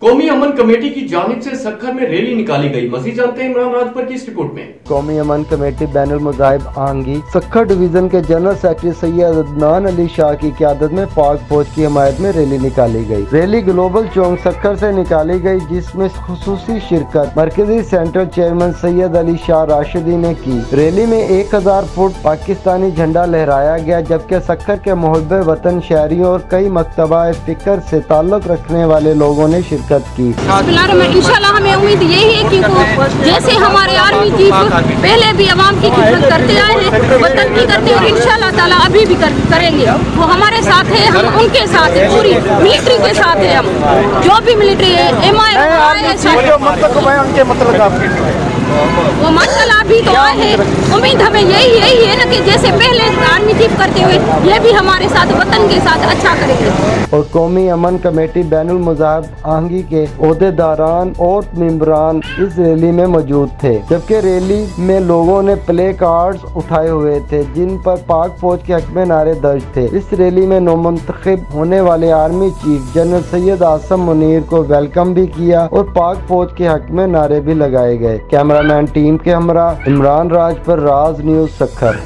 कौमी अमन कमेटी की जानिब से सक्खर में रैली निकाली गई। मज़ीद जानते हैं इमरान राजपर की इस रिपोर्ट में। कौमी अमन कमेटी बैनुल मुजाहिब आहंगी सक्खर डिवीजन के जनरल सेक्रेटरी सैयद अदनान अली शाह की क़यादत में पाक फौज की हिमायत में रैली निकाली गई। रैली ग्लोबल चौक सक्खर से निकाली गई, जिसमें खुसूसी शिरकत मरकजी सेंट्रल चेयरमैन सैयद अली शाह राशिदी ने की। रैली में 1000 फुट पाकिस्तानी झंडा लहराया गया, जबकि सक्खर के मुहब्बे वतन शहरियों और कई मकतबा फिक्र से ताल्लुक रखने वाले लोगों ने शिरकत की। इंशाल्लाह हमें उम्मीद यही है कि वो जैसे हमारे आर्मी चीफ पहले भी अवाम की खिदमत करते आए हैं, वतन की करते और इंशाल्लाह ताला अभी भी करेंगे। वो हमारे साथ है, हम उनके साथ है, पूरी मिलिट्री के साथ है। हम जो भी मिलिट्री है वो मसला भी तो आए हैं। उम्मीद हमें यही है ना कि जैसे पहले आर्मी चीफ करते हुए ये भी हमारे साथ वतन के साथ अच्छा करेंगे। और कौमी अमन कमेटी बैनुल मुजाहिब आहंगी के ओहदेदारान और मेंबरान इस रैली में मौजूद थे, जबकि रैली में लोगों ने प्ले कार्ड्स उठाए हुए थे जिन पर पाक फौज के हक में नारे दर्ज थे। इस रैली में नौमुंतखब होने वाले army chief general Syed Asim Munir को वेलकम भी किया और पाक फौज के हक में नारे भी लगाए गए। कैमरामैन टीम के हमरा इमरान राजपर, राज न्यूज़ सक्खर।